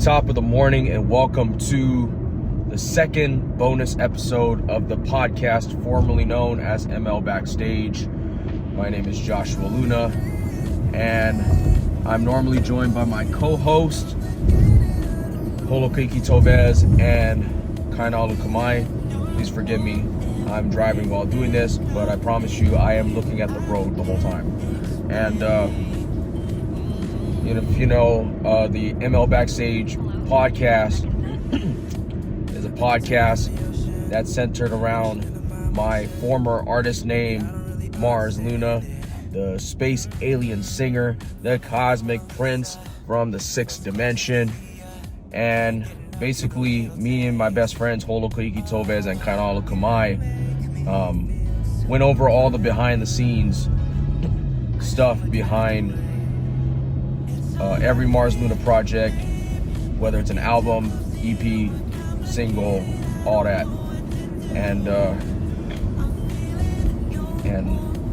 top of the morning, and welcome to the second bonus episode of the podcast formerly known as ML Backstage. My name is Joshua Luna, and I'm normally joined by my co-host Holokiki Tovez and Kainalu Kamai. Please forgive me, I'm driving while doing this, but I promise you I am looking at the road the whole time. And if you know, the ML Backstage podcast is a podcast that's centered around my former artist name, Mars Luna, the space alien singer, the cosmic prince from the sixth dimension. And basically, me and my best friends, Holokiki Tovez and Kainalu Kamai, went over all the behind the scenes stuff behind every Mars Luna project, whether it's an album, EP, single, all that. And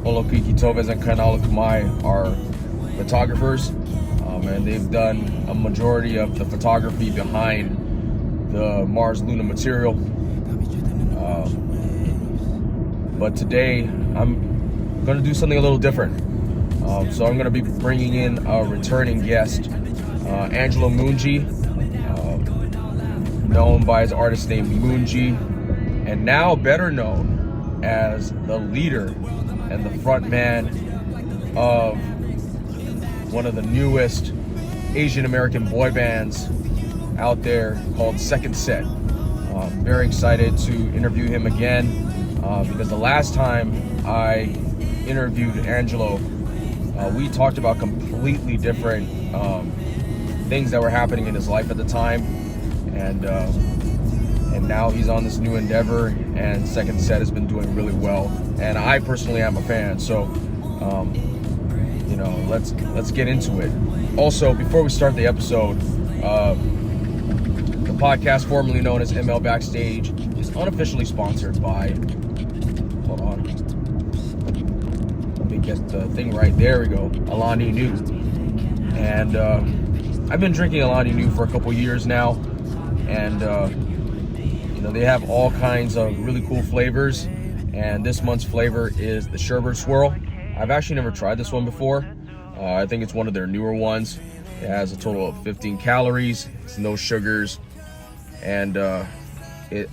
Holokiki Tovez and Kainalu Kamai are photographers, and they've done a majority of the photography behind the Mars Luna material. But today I'm going to do something a little different. So I'm going to be bringing in a returning guest, Angelo Munji, known by his artist name Moon.Gee, and now better known as the leader and the front man of one of the newest Asian American boy bands out there called SECONDSET. Very excited to interview him again because the last time I interviewed Angelo, we talked about completely different things that were happening in his life at the time, and now he's on this new endeavor, and SECONDSET has been doing really well, and I personally am a fan. So let's get into it. Also, before we start the episode, the podcast formerly known as ML Backstage is unofficially sponsored by, hold on, let me get the thing right, there we go, Alani New. And I've been drinking Alani New for a couple years now, and they have all kinds of really cool flavors, and this month's flavor is the Sherbet Swirl. I've actually never tried this one before. I think it's one of their newer ones. It has a total of 15 calories, it's no sugars, and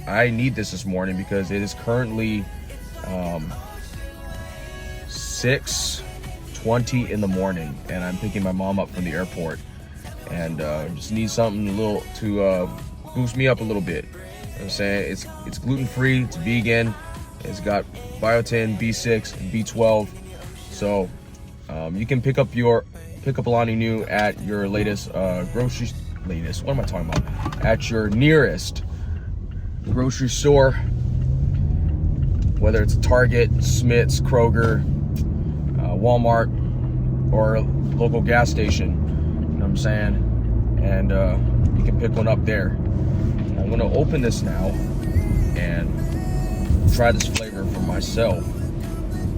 I need this morning because it is currently 6:20 in the morning, and I'm picking my mom up from the airport, and just need something a little to boost me up a little bit. You know what I'm saying? It's gluten-free, it's vegan, it's got biotin, B6, and B12. So you can pick up Alani New at your latest at your nearest grocery store, whether it's Target, Smith's, Kroger, Walmart, or a local gas station. You know what I'm saying? And you can pick one up there. I'm gonna open this now and try this flavor for myself.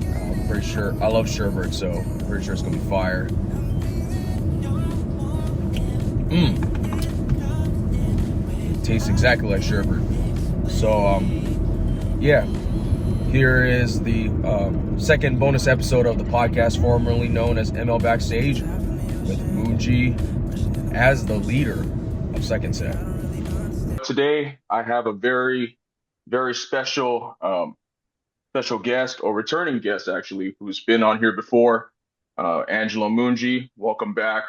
I'm pretty sure I love sherbet, so I'm pretty sure it's gonna be fire. It tastes exactly like sherbet. So yeah, here is the second bonus episode of the podcast formerly known as ML Backstage, with Moon.Gee as the leader of SECONDSET. Today I have a very, very special guest, or returning guest actually, who's been on here before, Angelo Munji. Welcome back.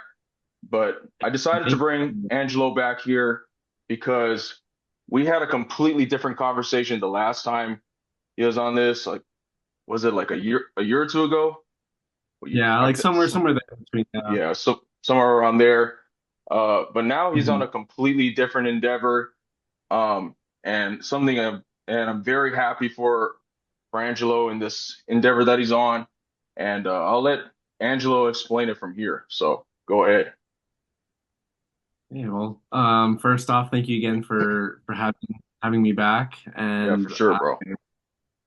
But I decided to bring Angelo back here because we had a completely different conversation the last time he was on this. Like, was it like a year or two ago? Yeah, like somewhere there between now. Yeah, so somewhere around there. But now he's on a completely different endeavor, and I'm very happy for Angelo in this endeavor that he's on, and I'll let Angelo explain it from here. So go ahead. Yeah, well, first off, thank you again for having me back, and Yeah, for sure, bro.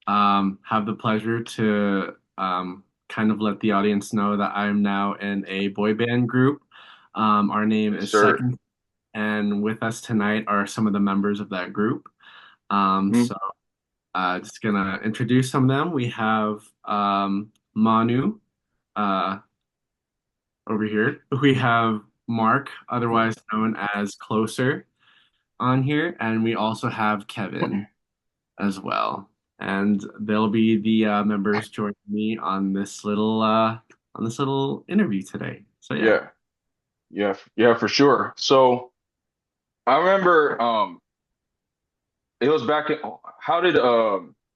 have the pleasure to kind of let the audience know that I'm now in a boy band group. Our name is Sir. and with us tonight are some of the members of that group. Mhm. So just gonna introduce some of them. We have Manu uh, over here. We have Mark, otherwise known as Closer, on here, and we also have Kevin as well. And they'll be the members joining me on this little interview today. So yeah. Yeah, yeah, for sure. So I remember it was back in how did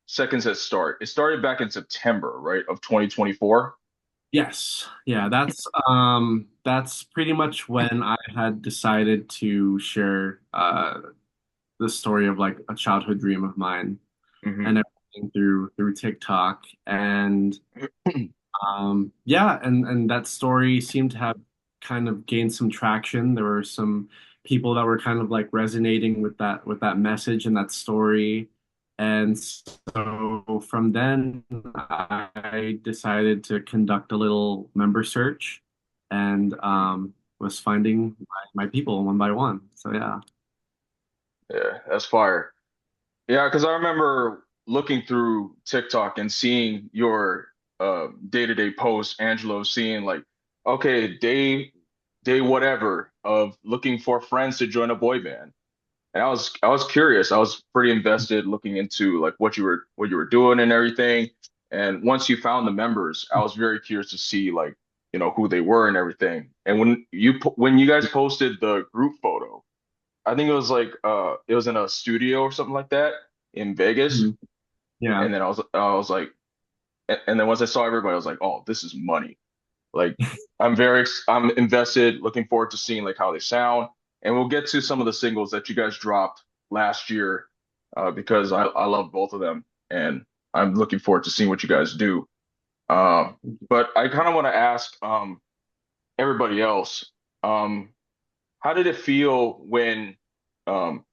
Second Set start? It started back in September, right, of 2024. Yes. Yeah, that's pretty much when I had decided to share the story of like a childhood dream of mine Hmm. and everything through TikTok. And yeah, and that story seemed to have kind of gained some traction. There were some people that were kind of like resonating with that message and that story. And so from then I decided to conduct a little member search and was finding my people one by one. So yeah. Yeah, that's fire. Yeah, because I remember looking through TikTok and seeing your day-to-day posts, Angelo, seeing like, okay, day whatever of looking for friends to join a boy band. And I was curious. I was pretty invested looking into like what you were doing and everything. And once you found the members, I was very curious to see like, who they were and everything. And when you guys posted the group photo, I think it was like it was in a studio or something like that in Vegas. Mhm. Yeah. And then I was like, and then once I saw everybody, I was like, oh, this is money. Like I'm invested, looking forward to seeing like how they sound. And we'll get to some of the singles that you guys dropped last year because I love both of them and I'm looking forward to seeing what you guys do. But I kind of want to ask everybody else, um, how did it feel um,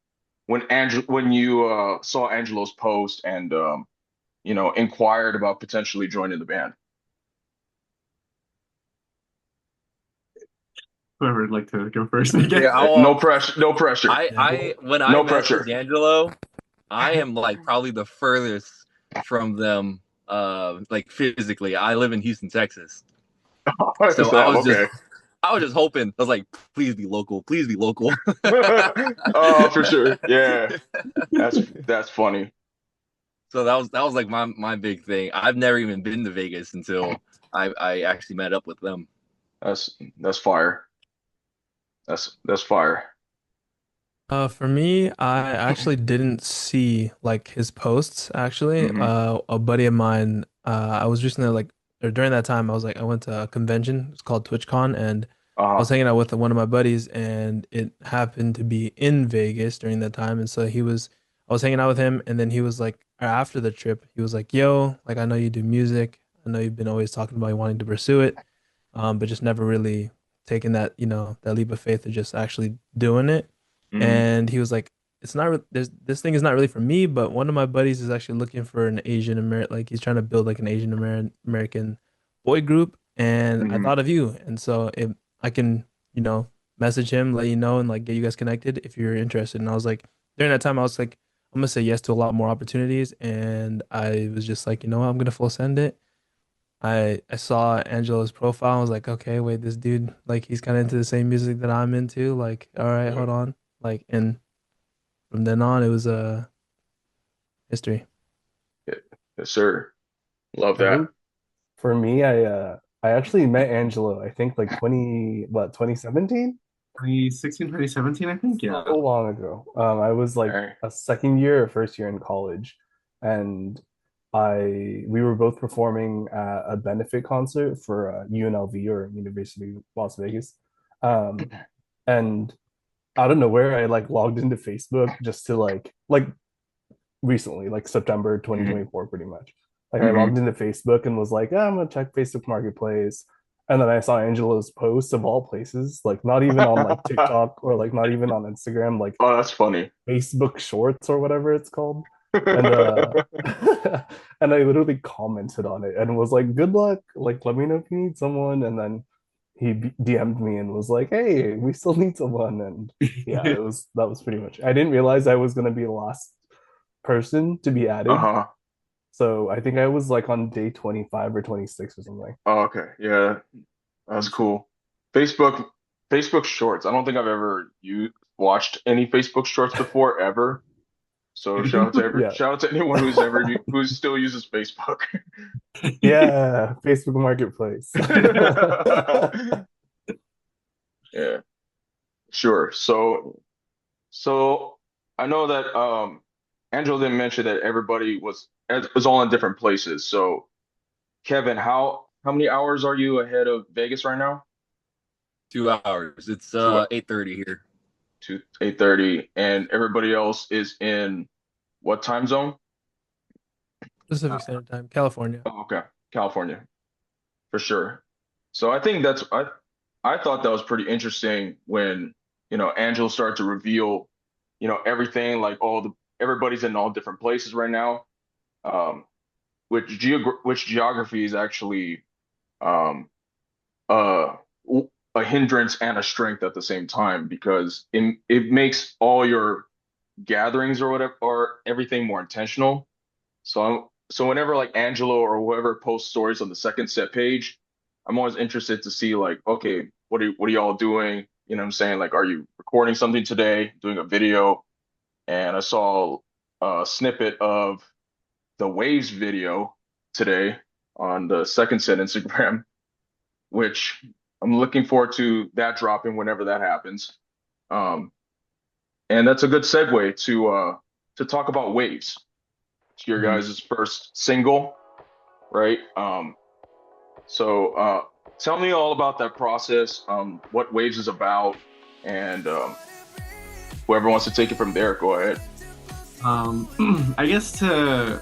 when you saw Angelo's post and inquired about potentially joining the band? Whoever would like to go first, I guess. Yeah, No pressure, no pressure, I when I no messaged pressure. Angelo, I am like probably the furthest from them like physically. I live in Houston, Texas. So Okay. I was just hoping. I was like, please be local, please be local. Oh, for sure. Yeah, that's funny. So that was like my big thing. I've never even been to Vegas until I actually met up with them. That's fire. That's fire. For me, I actually didn't see like his posts actually. Hmm. A buddy of mine, I was recently like, or during that time, I went to a convention. It's called TwitchCon, and I was Uh-huh. hanging out with one of my buddies, and it happened to be in Vegas during that time. And so I was hanging out with him, and then he was like, after the trip, he was like, "Yo, like I know you do music. I know you've been always talking about wanting to pursue it, but just never really taking that, that leap of faith of just actually doing it." Hmm. And he was like, "It's not this thing is not really for me, but one of my buddies is actually looking for an Asian American, like he's trying to build like an Asian American boy group, and I Hmm. thought of you, and so I can, message him, let you know, and like get you guys connected if you're interested." And I was like, during that time, I was like, I'm gonna say yes to a lot more opportunities, and I was just like, you know what, I'm gonna full send it. I saw Angelo's profile. I was like, okay, wait, this dude, like, he's kind of into the same music that I'm into. Like, all right, Yeah. hold on. Like, and from then on, it was history. Yeah. Yes, sir. Love I that. think for me, I actually met Angelo, I think like 2017? 2016, 2017, I think. So Yeah. long ago. I was All like right. a second year or first year in college, and we were both performing at a benefit concert for UNLV or University of Las Vegas. Um, and out of nowhere, I like logged into Facebook just to like recently, like September Hmm. 2024, pretty much. Like I Hmm. logged into Facebook and was like, I'm gonna check Facebook Marketplace. And then I saw Angelo's posts of all places, like not even on like TikTok or like not even on Instagram, like Oh, that's funny. Facebook Shorts or whatever it's called. And and I literally commented on it and was like, good luck, like let me know if you need someone. And then DM'd me and was like, "Hey, we still need someone." And yeah, that was pretty much. I didn't realize I was gonna be the last person to be added. Uh-huh. So I think I was like on day 25 or 26 or something. Oh, okay. Yeah, that's cool. Facebook Facebook Shorts. I don't think I've ever watched any Facebook Shorts before ever. So Yeah. shout out to anyone who still uses Facebook. Yeah, Facebook Marketplace. Yeah, sure. So I know that Angelo didn't mention that everybody was all in different places. So Kevin, how many hours are you ahead of Vegas right now? 2 hours. It's Two 8:30 here. to 8:30, and everybody else is in what time zone? Pacific Standard Time, California. Oh, okay, California, for sure. So I think I thought that was pretty interesting when, Angelo started to reveal, everything, like everybody's in all different places right now. Um, which geography is actually um uh a hindrance and a strength at the same time, because it makes all your gatherings or whatever or everything more intentional. So whenever like Angelo or whoever posts stories on the second set page, I'm always interested to see like, okay, what are y'all doing? You know what I'm saying? Like, are you recording something today, doing a video? And I saw a snippet of the Waves video today on the second set Instagram, which I'm looking forward to that dropping whenever that happens. Um, and that's a good segue to talk about Waves. It's your guys' first single, right? So tell me all about that process, what Waves is about, and whoever wants to take it from there, go ahead. I guess to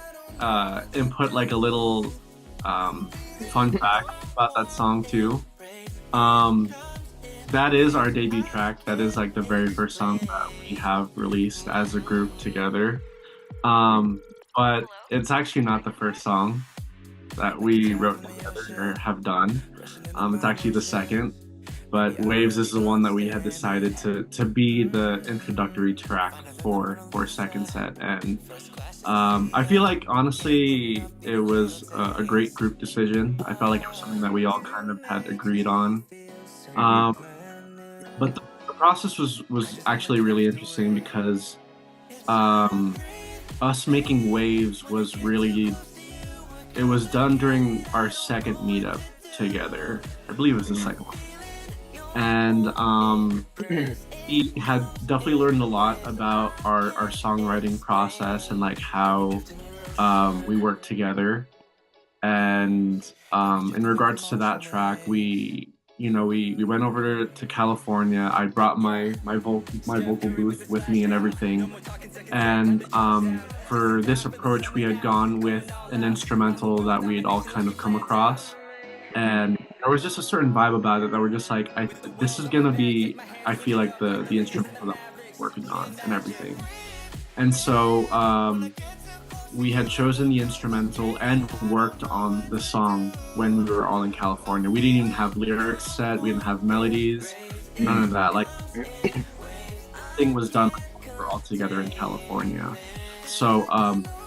input like a little fun fact about that song too. That is our debut track. That is like the very first song that we have released as a group together. But it's actually not the first song that we wrote together or have done. It's actually the second. But Waves is the one that we had decided to be the introductory track for Second Set. And I feel like, honestly, it was a great group decision. I felt like it was something that we all kind of had agreed on. But the process was actually really interesting because us making Waves was really, it was done during our second meetup together. I believe it was the second one. And he had definitely learned a lot about our songwriting process and like how we work together. And in regards to that track, we went over to California. I brought my vocal booth with me and everything. And for this approach, we had gone with an instrumental that we had all kind of come across. And there was just a certain vibe about it that we're just like, this is gonna be, I feel like the instrumental that we're working on and everything. And so we had chosen the instrumental and worked on the song when we were all in California. We didn't even have lyrics set, we didn't have melodies, none of that. Like, thing was done when we were all together in California. So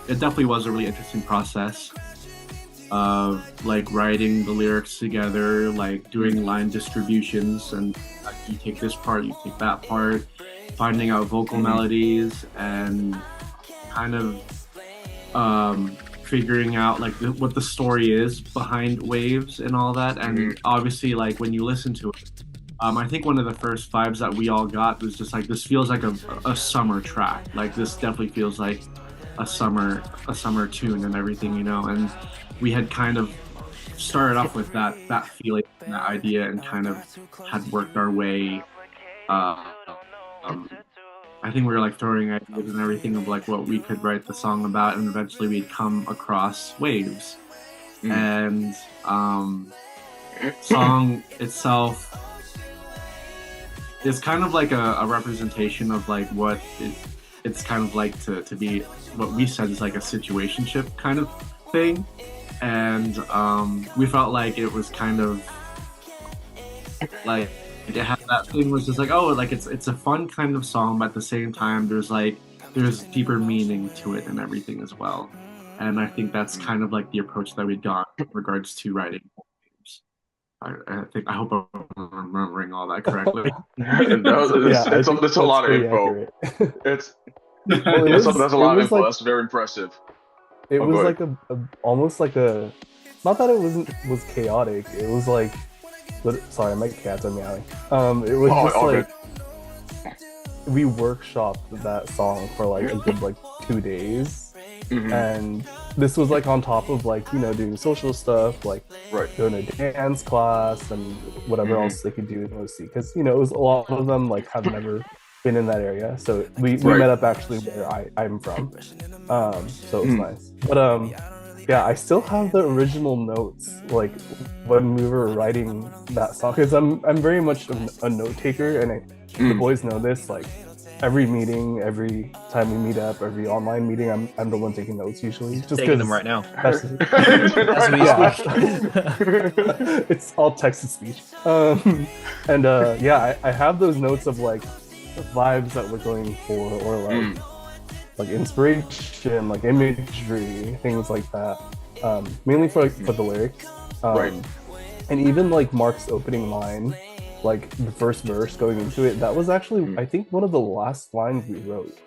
it definitely was a really interesting process of like writing the lyrics together, like doing line distributions, and like, you take this part, you take that part, finding out vocal melodies, and kind of figuring out like what the story is behind Waves and all that. And obviously, like when you listen to it, I think one of the first vibes that we all got was just like, this feels like a summer track. Like this definitely feels like a summer tune and everything, and we had kind of started off with that feeling, that idea, and kind of had worked our way. I think we were like throwing ideas and everything of like what we could write the song about, and eventually we'd come across Waves. And song itself is kind of like a representation of like what it's kind of like to be what we said is like a situationship kind of thing. And we felt like it was kind of Like it had that thing was just like, oh, like it's a fun kind of song, but at the same time there's deeper meaning to it and everything as well. And I think that's kind of like the approach that we got in regards to writing games. I hope I'm remembering all that correctly. It's a lot of info. Accurate. It's Well, that's a lot of info. like, That's very impressive. it Oh, was go like almost like a, not that it was chaotic. It was like, sorry, my cats are meowing. It was just like, we workshopped that song for like a good like 2 days. And this was like on top of like, you know, doing social stuff, like doing a dance class and whatever else they could do in OC, because, you know, it was a lot of them like have never been in that area, so we met up actually where I'm from, so it was nice. But yeah, I still have the original notes like when we were writing that song, because I'm very much a note taker, and the boys know this. Like every meeting, every time we meet up, every online meeting, I'm the one taking notes usually. Just taking them right now. It's all text to speech. And yeah, I have those notes of like the vibes that we're going for, or like inspiration, like imagery, things like that. Mainly for the lyrics. And even like Mark's opening line, like the first verse going into it, that was actually I think one of the last lines we wrote.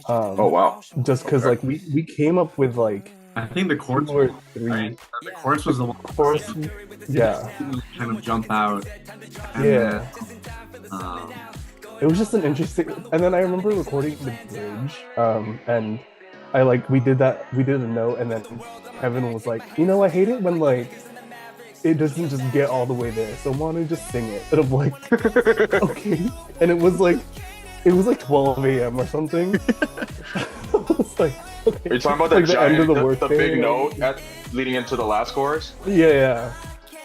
Oh wow! Just because like we came up with like, I think the chorus or was three. right? The chorus was the one Yeah, kind of jump out. And yeah. then, It was just an interesting, and then I remember recording the bridge, and I like we did a note, and then Kevin was like, you know, I hate it when like it doesn't just get all the way there, so why don't you just sing it? And I'm like, okay. And it was like 12 a.m. or something. I was like, okay. Are you talking about that like giant, the, the big note leading into the last chorus? Yeah.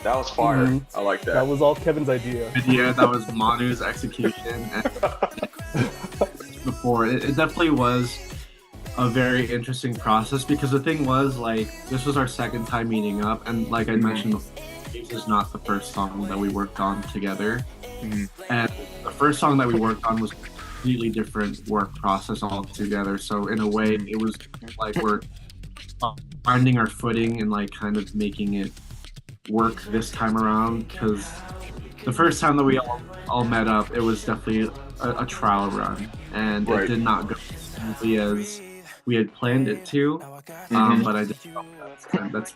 That was fire. I like that. That was all Kevin's idea. That was Manu's execution. And before, it definitely was a very interesting process, because the thing was, like, this was our second time meeting up, and like I mentioned before, this is not the first song that we worked on together. And the first song that we worked on was a completely different work process altogether. So in a way, it was like we're finding our footing and like kind of making it work this time around, because the first time that we all met up, it was definitely a trial run, and it did not go as smoothly as we had planned it to. But I just felt that's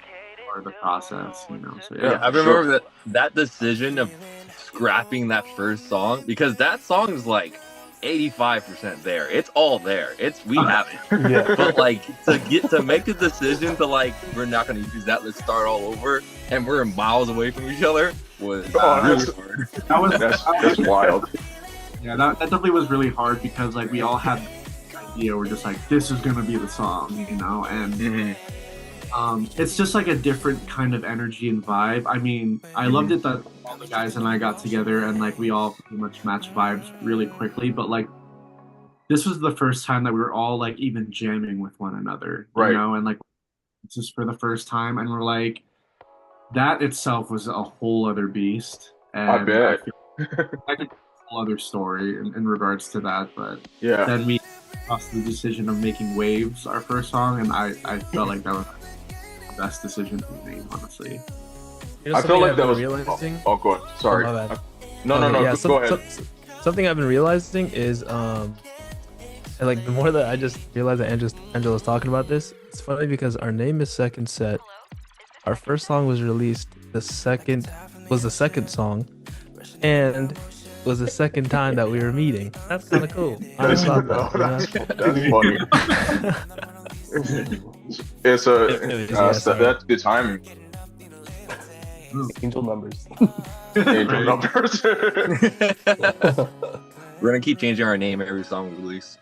part of the process, you know. So I remember that decision of scrapping that first song, because that song is like 85% there. It's all there. We have it. Yeah. But like to make a decision to like, we're not going to use that, let's start all over, and we're miles away from each other, was really hard. That's wild. Yeah, that definitely was really hard, because like we all had an idea. We're just like, this is gonna be the song, you know, and it's just like a different kind of energy and vibe. I mean, I loved it that all the guys and I got together and like we all pretty much matched vibes really quickly. But like, this was the first time that we were all like even jamming with one another, you know, and like it's just for the first time, and we're like, that itself was a whole other beast. And I bet. I could a whole other story in regards to that, but Yeah. then we crossed the decision of making Waves our first song, and I felt like that was the best decision we made, honestly. You know, I feel like that was. realizing. Oh, go ahead. Sorry. Oh, my bad. No. Yeah, Go ahead. Something I've been realizing is, and like the more that I just realized that Angelo's talking about this, it's funny because our name is Second Set. Our first song was released the second song, and was the second time that we were meeting. That's kind of cool. I just thought that. That's funny. That's good timing. Angel numbers. Angel numbers. We're gonna keep changing our name every song we release.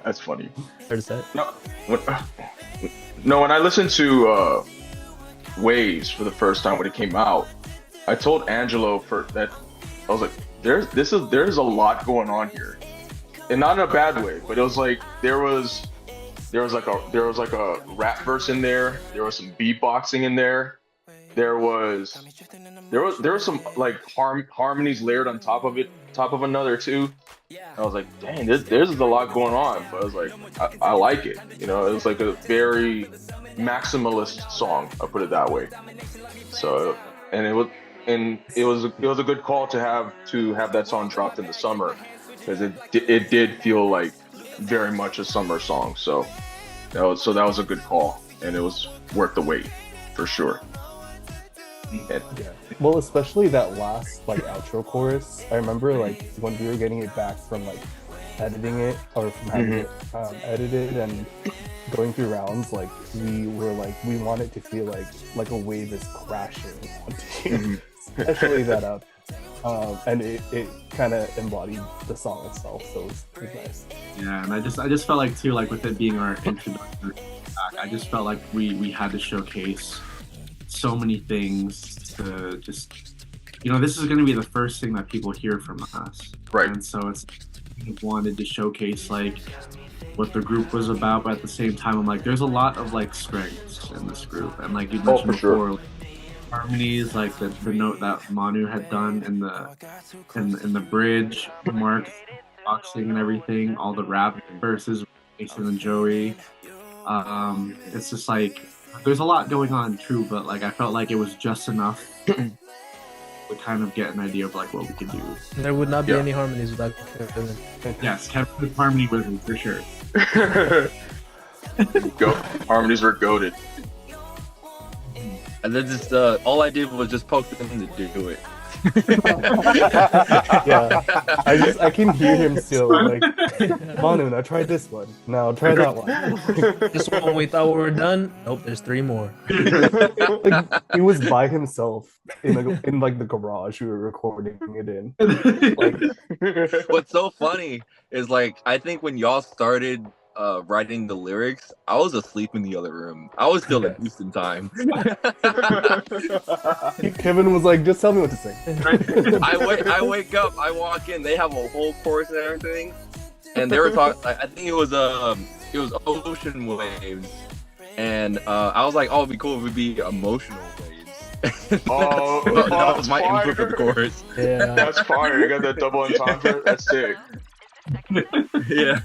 That's funny. Third set. No, when I listened to Waves for the first time when it came out, I told Angelo that I was like, there's a lot going on here, and not in a bad way, but it was like there was like a rap verse in there, there was some beatboxing in there, there was there was some like harmonies layered on top of it, top of another too. I was like, dang, there's a lot going on, but I was like, I like it. You know, it was like a very maximalist song. I'll put it that way. So, and it was a good call to have that song dropped in the summer because it did feel like very much a summer song. So that was a good call, and it was worth the wait for sure. And, Yeah. Well, especially that last like outro chorus. I remember like when we were getting it back from like editing it or from having it edited and going through rounds, like we were like we want it to feel like a wave is crashing onto you, especially that up. And it kind of embodied the song itself, so it was nice. Yeah, and I just felt like too, like with it being our introduction track, I just felt like we had to showcase so many things to just, you know, this is going to be the first thing that people hear from us, Right. And so it's wanted to showcase like what the group was about, but at the same time, I'm like, there's a lot of like strengths in this group, and like you mentioned for sure. before. Harmonies, like the note that Manu had done in the bridge, Mark boxing and everything, all the rap verses, Mason and Joey. It's just like there's a lot going on too, but like I felt like it was just enough to kind of get an idea of like what we could do. There would not be any harmonies without Kevin. Yes, Kevin's harmony wizard for sure. Harmonies were goated. And then just all I did was just poke them to do it. Yeah, I can hear him still like, Manu, now try this one. Now try that one. This one we thought we were done. Nope, there's 3 more. Like, he was by himself in like the garage we were recording it in. Like, What's so funny is like I think when y'all started writing the lyrics, I was asleep in the other room. I was still in Houston time. Kevin was like, just tell me what to say. I wake up, I walk in, they have a whole chorus and everything, and they were talking. I think it was ocean waves, and I was like, oh, it'd be cool if it'd be emotional waves. Oh, that was my fire. input for the chorus. Yeah. That's fire. You got that double entendre. That's sick. Yeah.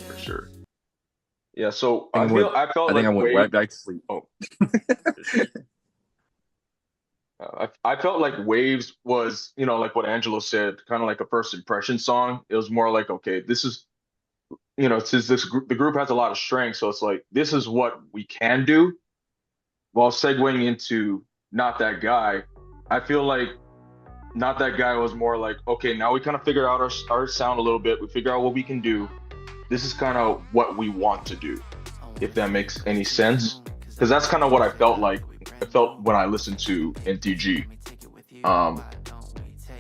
For sure. Yeah, so I I think felt I like went right back to sleep. Oh. I felt like Waves was, you know, like what Angelo said, kind of like a first impression song. It was more like, okay, this is, you know, since the group has a lot of strength, so it's like this is what we can do. While segueing into Not That Guy, I feel like Not That Guy was more like, okay, now we kind of figured out our sound a little bit. We figure out what we can do. This is kind of what we want to do, if that makes any sense. Because that's kind of what I felt like. I felt when I listened to NTG.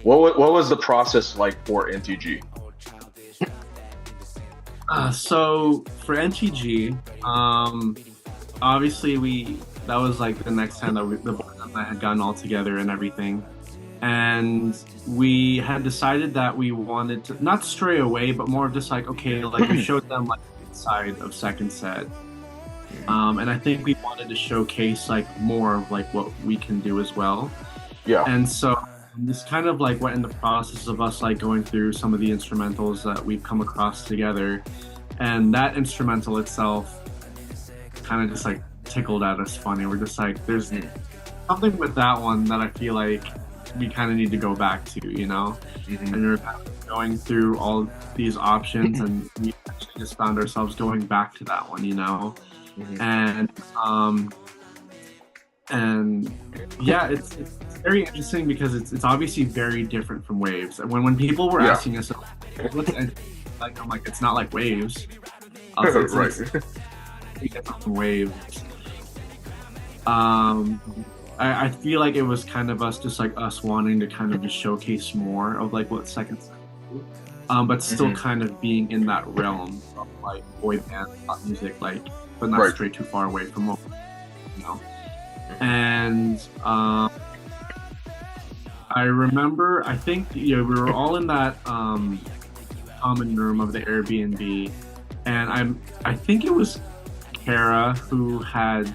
What was the process like for NTG? So for NTG, obviously that was like the next time that the boys and I had gotten all together and everything. And we had decided that we wanted to not stray away, but more of just like, okay, like we showed them like the inside of Second Set. And I think we wanted to showcase like more of like what we can do as well. Yeah. And so this kind of like went in the process of us like going through some of the instrumentals that we've come across together. And that instrumental itself kind of just like tickled at us funny. We're just like, there's something with that one that I feel like we kind of need to go back to, you know? And we were kind of going through all these options and we actually just found ourselves going back to that one, you know? And yeah, it's very interesting because it's obviously very different from Waves. And when people were asking us, what's like, I'm like, it's not like Waves. Right. It's different from Waves. I feel like it was kind of us wanting to kind of just showcase more of like what Second Set do, but still kind of being in that realm of like boy band pop music, like, but not straight too far away from what, you know. And I remember, I think, you know, we were all in that common room of the Airbnb, and I think it was Kara who had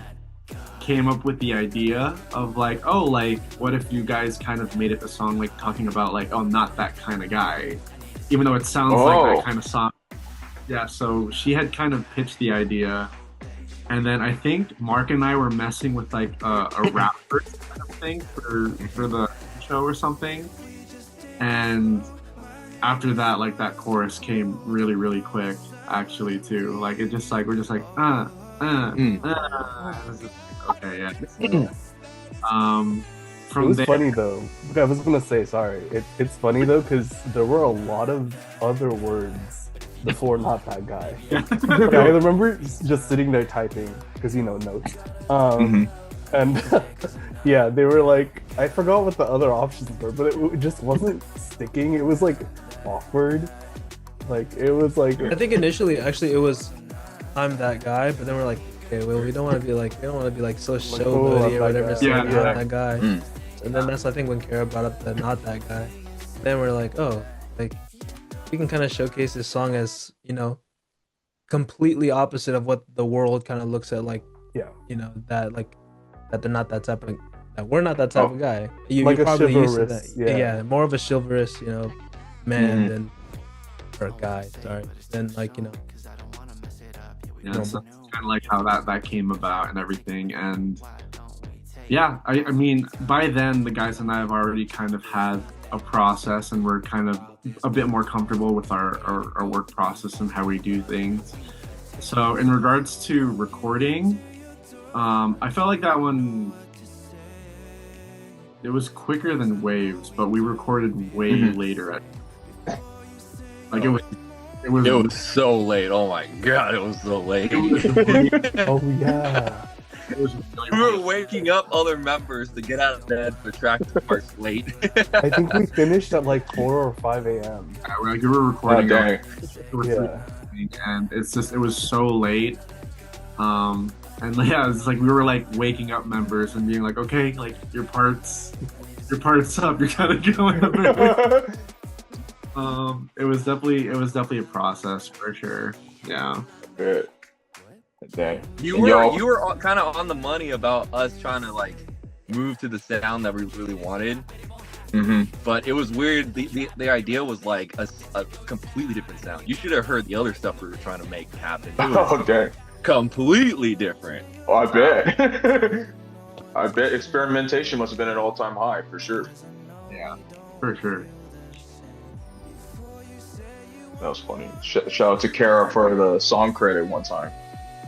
came up with the idea of like, oh, like what if you guys kind of made it a song like talking about like, oh, not that kind of guy, even though it sounds like that kind of song. Yeah, so she had kind of pitched the idea, and then I think Mark and I were messing with like a rap verse kind of thing for the show or something, and after that, like that chorus came really, really quick actually too. Like it just like we're just like It was just, okay, yeah. It was funny though. I was gonna say sorry. It's funny though because there were a lot of other words before "not that guy." Like, I remember just sitting there typing because notes. And yeah, they were like, I forgot what the other options were, but it just wasn't sticking. It was like awkward. Like it was like I think initially actually it was I'm that guy, but then we're like, okay, well we don't want to be like so showboaty or whatever. So yeah, not that guy. And then that's I think when Kara brought up the not that guy. Then we're like, oh, like we can kind of showcase this song as completely opposite of what the world kind of looks at, like that like that they're not that type of that we're not that type of guy. You, like you're probably used to chivalrous, that. Yeah, more of a chivalrous, man than or guy. Sorry, than like Yeah, so kind of like how that came about and everything, and yeah, I mean by then the guys and I have already kind of had a process, and we're kind of a bit more comfortable with our work process and how we do things. So in regards to recording, I felt like that one, it was quicker than Waves, but we recorded way later. Like it was so late. Oh my god, it was so late. oh yeah. We were waking up other members to get out of bed for track parts late. I think we finished at like 4 or 5 a.m. We were recording. dang. And it was so late. And yeah, it's like we were like waking up members and being like, okay, like your part's up. You're kind of going up. It was definitely a process for sure. Yeah. Good. Dang. You were kind of on the money about us trying to like move to the sound that we really wanted. But it was weird. The idea was like a completely different sound. You should have heard the other stuff we were trying to make happen. It was Okay. completely different. Oh, I bet. I bet experimentation must have been at an all-time high for sure. Yeah, for sure. That was funny. Shout out to Kara for the song credit one time.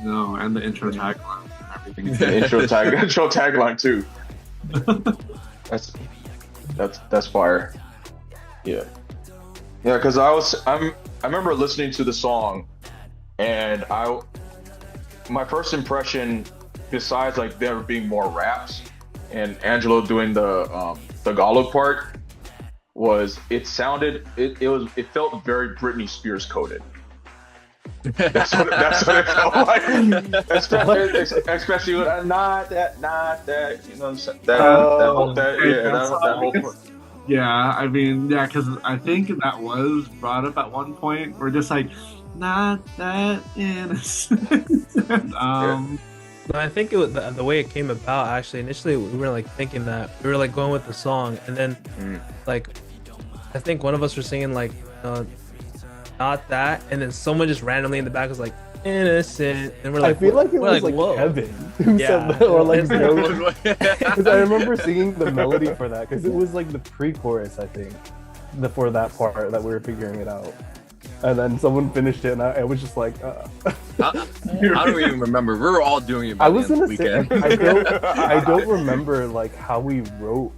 No, and the intro tagline and everything. The intro tagline too. That's fire. Yeah. Yeah, because I remember listening to the song, and my first impression, besides like there being more raps and Angelo doing the Tagalog part, was it felt very Britney Spears coded. That's what it felt like. Especially with not that, that whole part. Yeah, I mean, yeah, because I think that was brought up at one point. We're just like, not that innocent. I think it was the way it came about. Actually, initially we were like thinking that we were like going with the song, and then like I think one of us were singing like not that, and then someone just randomly in the back was like innocent, and we're like, I feel like it was like whoa. Kevin who said that, or like because I remember singing the melody for that because it was like the pre-chorus, I think, for that part that we were figuring it out. And then someone finished it, and I was just like, I don't even remember. We were all doing it by the end of the weekend. I don't remember like how we wrote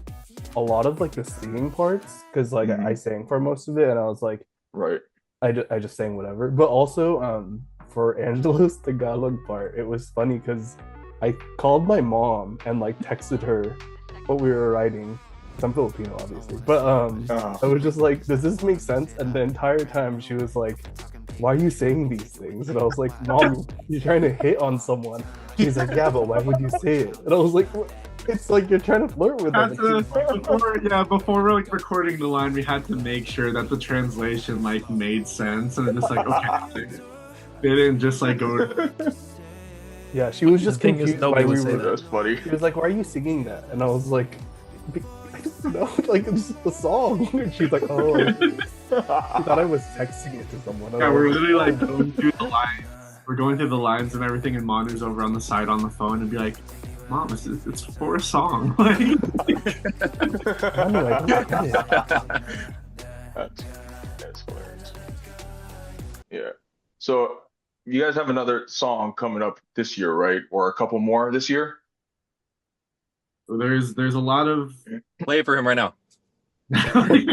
a lot of like the singing parts, because like I sang for most of it, and I was like, right. I just sang whatever. But also for Angelo's Tagalog part, it was funny because I called my mom and like texted her what we were writing. I'm Filipino, obviously, but I was just like, does this make sense? And the entire time she was like, why are you saying these things? And I was like, Mom, you're trying to hit on someone. She's like, yeah, but why would you say it? And I was like, it's like you're trying to flirt with them. Before we're like recording the line, we had to make sure that the translation like made sense, and it's just like, okay, they didn't just like go. Yeah, she was The just thing is, confused nobody why would we say were. that. That's funny. She was like, "Why are you singing that?" And I was like, "I don't know, like it's just the song." And she's like, "Oh." She thought I was texting it to someone. And Yeah, I we're was literally like "Oh." going through the lines. We're going through the lines and everything, and Manu's over on the side on the phone and be like, "Mom, it's for a song." Like, Manu, I don't get it. That's hilarious. Yeah. So you guys have another song coming up this year, right? Or a couple more this year? there's a lot of Play it for him right now. there's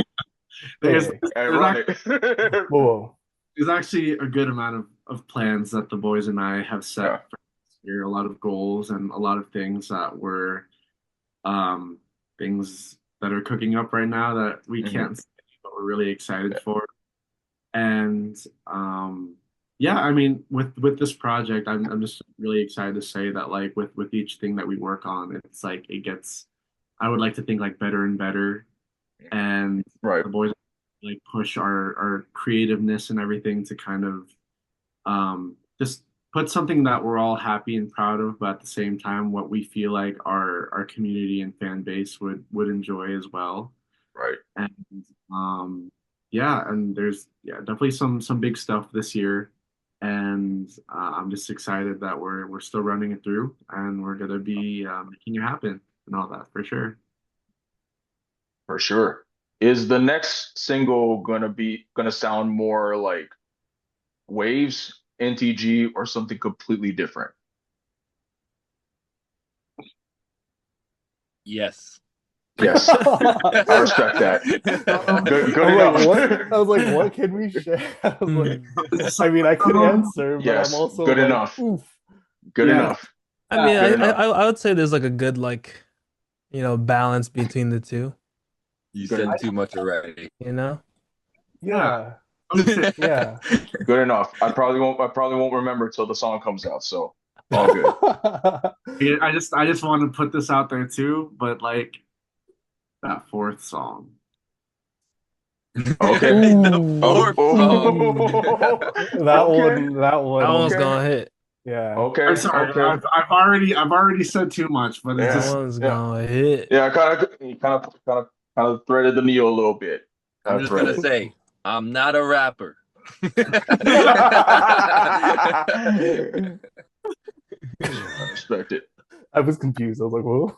Hey, Hey, there's, run ac- it. whoa. there's actually a good amount of plans that the boys and I have set Yeah. for this year. A lot of goals and a lot of things that were things that are cooking up right now that we Mhm. can't say, but we're really excited for. And yeah, I mean, with this project, I'm just really excited to say that like with each thing that we work on, it's like it gets, I would like to think like better and better, and Right. the boys like push our creativeness and everything to kind of just put something that we're all happy and proud of, but at the same time, what we feel like our community and fan base would enjoy as well. Right. And yeah, and there's definitely some big stuff this year, and I'm just excited that we're still running it through, and we're gonna be making it happen and all that for sure. For sure. Is the next single gonna sound more like Waves, NTG, or something completely different? Yes. Yes. I respect that. Good I'm like, enough. what? I was like, what can we share? I was like, I mean, I could answer, but Yes, I'm also good like, enough. oof. Good Yeah. enough. I mean, Good enough. I would say there's like a good like, balance between the two. You Good said enough. too much already. You know? Yeah, I would say- yeah. Good enough. I probably won't remember till the song comes out, so all good. Yeah, I just want to put this out there too, but like that fourth song. Okay. The Ooh. fourth song. That Okay. one, That one's Okay. gonna hit. yeah. Okay. I'm sorry, Okay. I've already said too much, but it's That Yeah. just one's Yeah. gonna hit. Yeah. Kind of threaded the needle a little bit. I'm just gonna say, I'm not a rapper. I respect it. I was confused. I was like, whoa.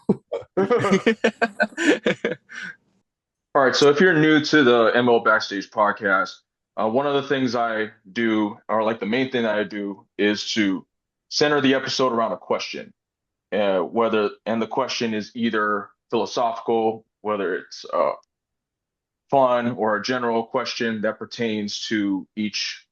All right, so if you're new to the ML Backstage podcast, one of the things I do, or like the main thing that I do, is to center the episode around a question. And the question is either philosophical, whether it's fun, or a general question that pertains to each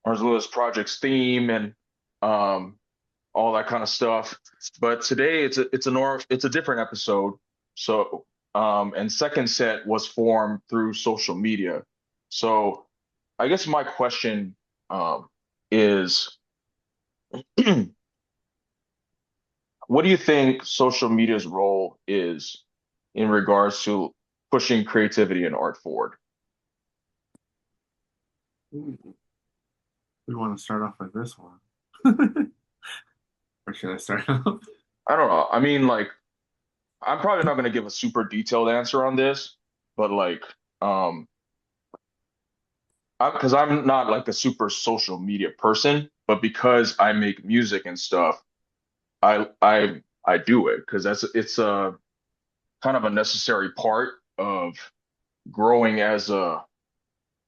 Marzulis project's theme and all that kind of stuff. But today it's a different episode. So and Second Set was formed through social media. So I guess my question is what do you think social media's role is in regards to pushing creativity and art forward? we want to start off with this one. Or should I start off? I don't know. I mean, like, I'm probably not going to give a super detailed answer on this, but like, because I'm not like a super social media person, but because I make music and stuff, I do it because it's a kind of a necessary part of growing as a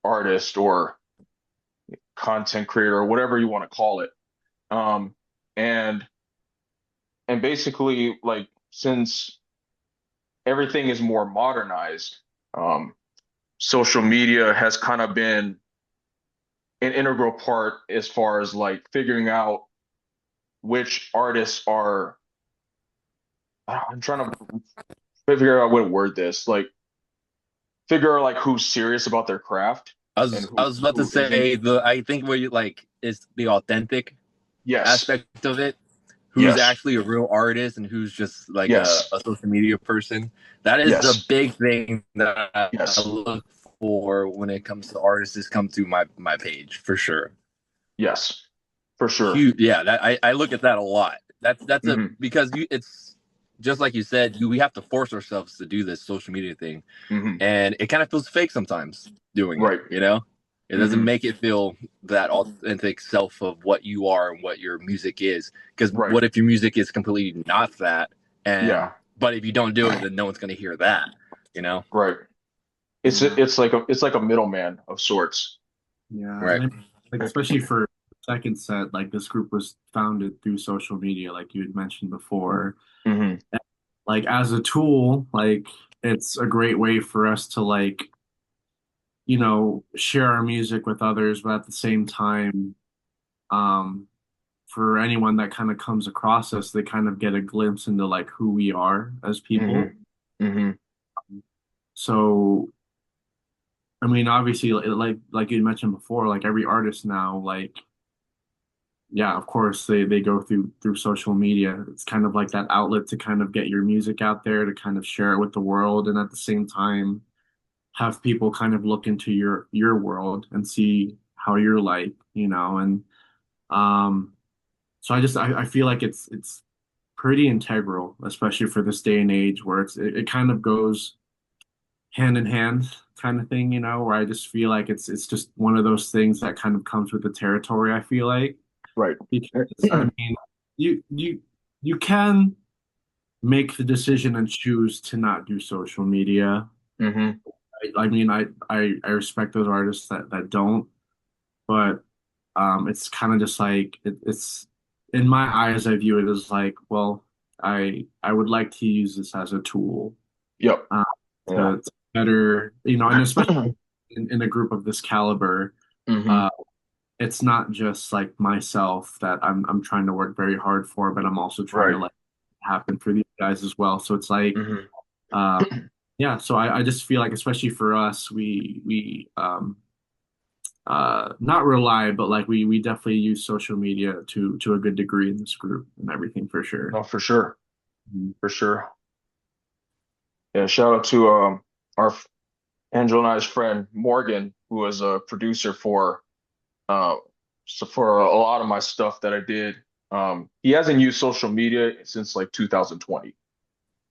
artist or content creator or whatever you want to call it. Um, and and basically, like, since everything is more modernized, um, social media has kind of been an integral part as far as like figuring out which artists are. I'm trying to figure out how to word this. Like, figure out like who's serious about their craft and I was about to who isn't. say I think where you like is the authentic Yes. aspect of it. Who's Yes. actually a real artist and who's just like Yes. a social media person. That is Yes. the big thing that I Yes. look for when it comes to artists is come to my page for sure. Yes. For sure. huge. Yeah, that I look at that a lot. That's a Mhm. because it's just like you said, we have to force ourselves to do this social media thing, Mhm. and it kind of feels fake sometimes doing Right. it. You know, it doesn't Mhm. make it feel that authentic self of what you are and what your music is. Because Right. what if your music is completely not that? And Yeah. but if you don't do it, then no one's going to hear that. You know, Right. It's like a middleman of sorts. Yeah, right? and like especially for second set, like this group was founded through social media, like you had mentioned before. Mhm. Like as a tool, like it's a great way for us to like, share our music with others, but at the same time, um, for anyone that kind of comes across us, they kind of get a glimpse into like who we are as people. Mhm. Mhm. So, I mean, obviously, like you mentioned before, like every artist now, like yeah, of course they go through social media. It's kind of like that outlet to kind of get your music out there, to kind of share it with the world, and at the same time have people kind of look into your world and see how you're like, and um so I feel like it's pretty integral, especially for this day and age where it kind of goes hand in hand kind of thing, where I just feel like it's just one of those things that kind of comes with the territory, I feel like. Right. Because I mean, you can make the decision and choose to not do social media. Mhm. I mean, I respect those artists that don't, but it's kind of just like it's in my eyes, I view it as like, well, I would like to use this as a tool Yep. uh, Yeah. to better, and especially in a group of this caliber. Mhm. uh, it's not just like myself that I'm trying to work very hard for, but I'm also trying to Right. like happen for these guys as well. So it's like, Mhm. uh, yeah. So I just feel like, especially for us, we not rely, but like we definitely use social media to a good degree in this group and everything for sure. No, for sure. Mhm. For sure. Yeah, shout out to our Angelo and I's friend Morgan, who was a producer uh for a lot of my stuff that I did. He hasn't used social media since like 2020,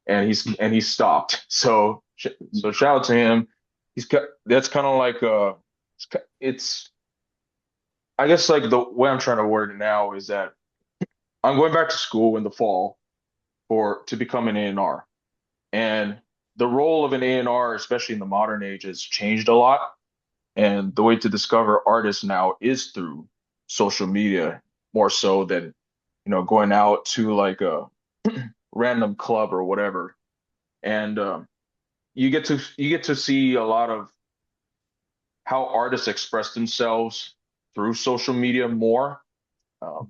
and he's stopped. So shout out to him. That's kind of like it's I guess like the way I'm trying to word it now is that I'm going back to school in the fall for to become an A&R. And the role of an A&R, especially in the modern age, has changed a lot. And the way to discover artists now is through social media more so than, going out to like a random club or whatever. And you get to see a lot of how artists express themselves through social media more.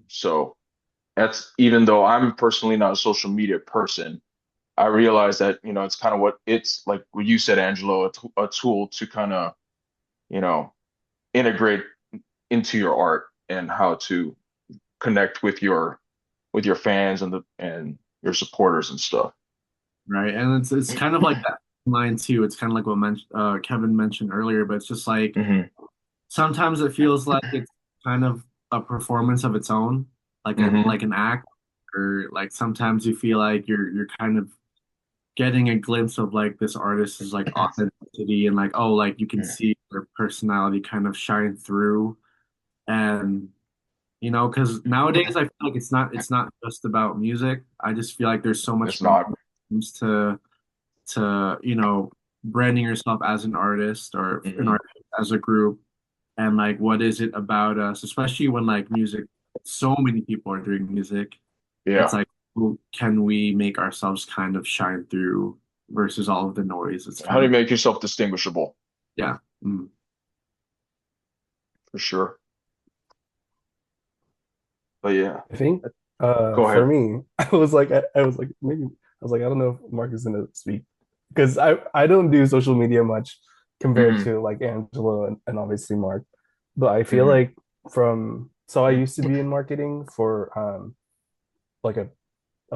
So that's even though I'm personally not a social media person, I realize that, it's kind of it's like what you said, Angelo, a tool to kind of, you know, integrate into your art and how to connect with your fans and your supporters and stuff. Right. And it's kind of like that line too. It's kind of like what Kevin mentioned earlier, but it's just like Hmm. sometimes it feels like it's kind of a performance of its own, Hmm. like an act, or like sometimes you feel like you're kind of getting a glimpse of like this artist's like authenticity, and like, oh, like you can see their personality kind of shine through. And because nowadays I feel like it's not just about music. I just feel like there's so much It's more not. to branding yourself as an artist or an Hmm. artist as a group, and like what is it about us, especially when like music, so many people are doing music. It's Yeah. like, who can we make ourselves kind of shine through versus all of the noise? It's How kind do you of, make yourself distinguishable? yeah. Mm. For sure. But yeah, I think go for ahead. me, I was like maybe I was like I don't know if Mark is gonna speak because I don't do social media much compared Hmm. to like Angelo and obviously Mark, but I feel Hmm. like from so I used to be in marketing for like a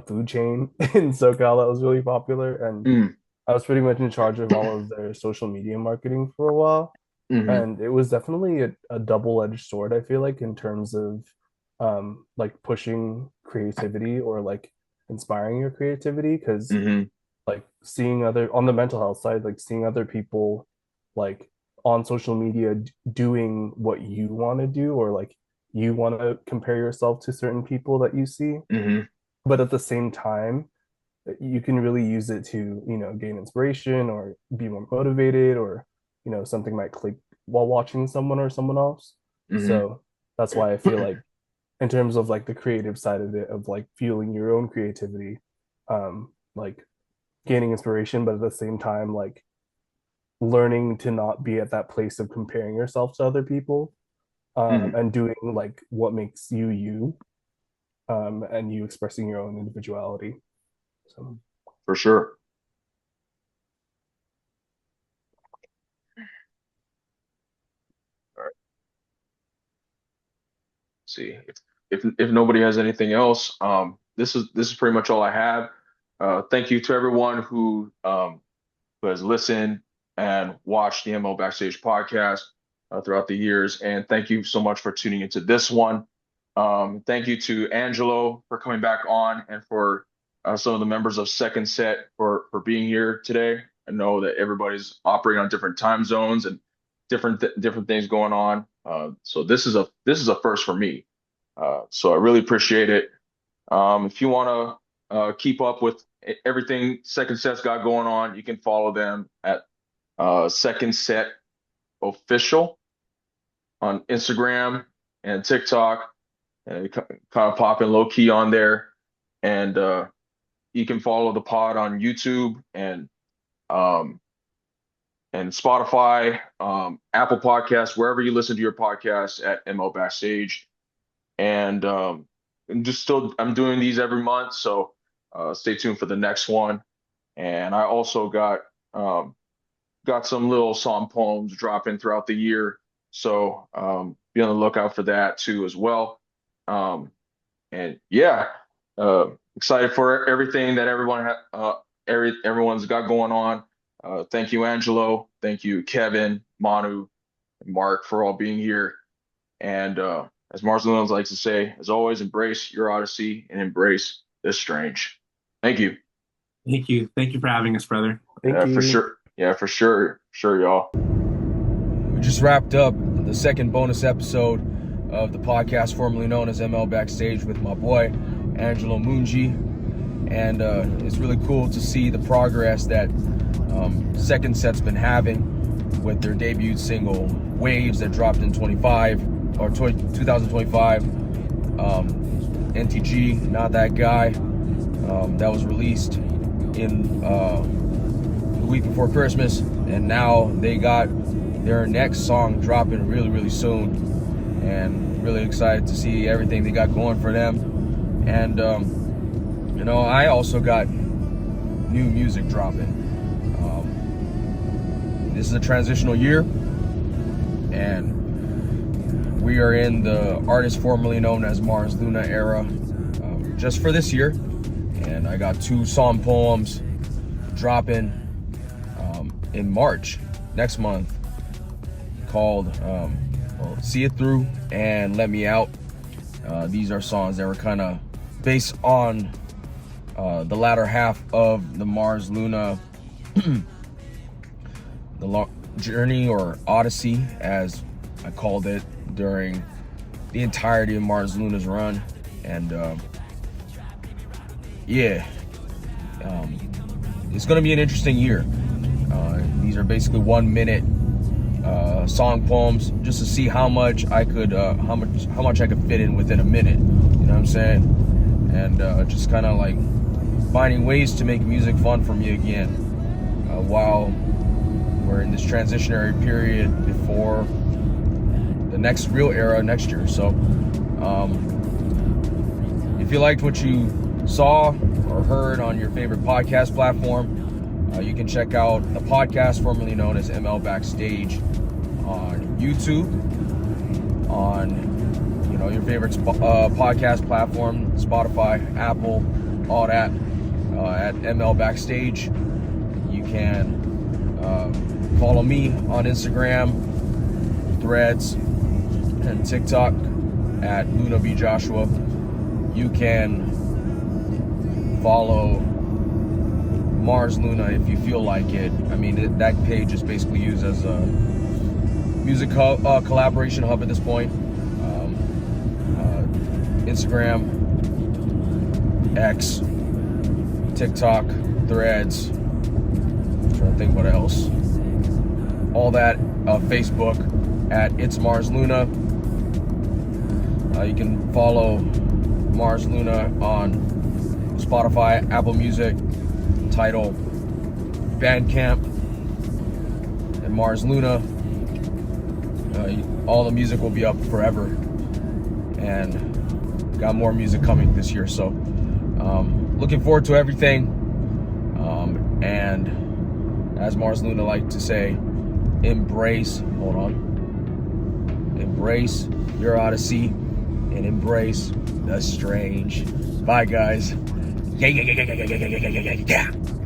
food chain in SoCal that was really popular, and Hmm. I was pretty much in charge of all of their social media marketing for a while. Hmm. And it was definitely a double-edged sword, I feel like, in terms of like pushing creativity or like inspiring your creativity, because Mm-hmm. like seeing other on the mental health side, like seeing other people like on social media doing what you want to do, or like you want to compare yourself to certain people that you see, Mm-hmm. but at the same time you can really use it to, gain inspiration or be more motivated, or something might click while watching someone or someone else. Mm-hmm. So that's why I feel like in terms of like the creative side of it, of like fueling your own creativity, like gaining inspiration, but at the same time like learning to not be at that place of comparing yourself to other people, Mm-hmm. and doing like what makes you you, and you expressing your own individuality. So For sure. All right. See if nobody has anything else, this is pretty much all I have. Thank you to everyone who has listened and watched the ML Backstage podcast throughout the years, and thank you so much for tuning into this one. Thank you to Angelo for coming back on, and for some of the members of Second Set for being here today. I know that everybody's operating on different time zones and different things going on. So this is a first for me. So I really appreciate it. If you want to keep up with everything Second Set's got going on, you can follow them at Second Set Official on Instagram and TikTok, and kind of popping low key on there. And you can follow the pod on YouTube um, and Spotify, Apple Podcasts, wherever you listen to your podcasts at ML Backstage. And I'm doing these every month, so stay tuned for the next one. And I also got some little song poems dropping throughout the year, so be on the lookout for that too as well. And yeah, excited for everything that everyone's got going on. Thank you, Angelo. Thank you, Kevin, Manu, and Mark, for all being here. And as Mars Lunas likes to say, as always, embrace your odyssey and embrace this strange. Thank you. Thank you. Thank you for having us, brother. thank you. For sure. Yeah, for sure. Sure, y'all. We just wrapped up the second bonus episode of the podcast formerly known as ML Backstage with my boy Angelo Munji, and it's really cool to see the progress that Second Set's been having with their debut single Waves that dropped in 2025. N.T.G. Not That Guy, that was released in the week before Christmas, and now they got their next song dropping really soon, and really excited to see everything they got going for them. And I also got new music dropping. This is a transitional year, and we are in the artist formerly known as Mars Luna era, just for this year. And I got 2 song poems dropping in March next month, called See It Through and Let Me Out. These are songs that were kind of based on the latter half of the Mars Luna the journey, or Odyssey as I called it, during the entirety of Mars Luna's run. And it's going to be an interesting year. These are basically 1 minute song poems, just to see how much I could fit in within a minute. You know what I'm saying? And just kind of like finding ways to make music fun for me again, while we're in this transitionary period before the next real era next year. So if you liked what you saw or heard on your favorite podcast platform, you can check out the podcast formerly known as ML Backstage on YouTube, on your favorite podcast platform, Spotify, Apple, all that, at ML Backstage. You can follow me on Instagram, Threads, and TikTok at Luna B Joshua. You can follow Mars Luna if you feel like it. I mean, that page is basically used as a music hub, collaboration hub at this point. Instagram, X, TikTok, Threads. I'm trying to think what else. All that. Facebook at It's Mars Luna. You can follow Mars Luna on Spotify, Apple Music, Tidal, Bandcamp, and Mars Luna. All the music will be up forever, and got more music coming this year. So looking forward to everything. And as Mars Luna like to say, embrace your odyssey and embrace the strange. Bye, guys. Yeah.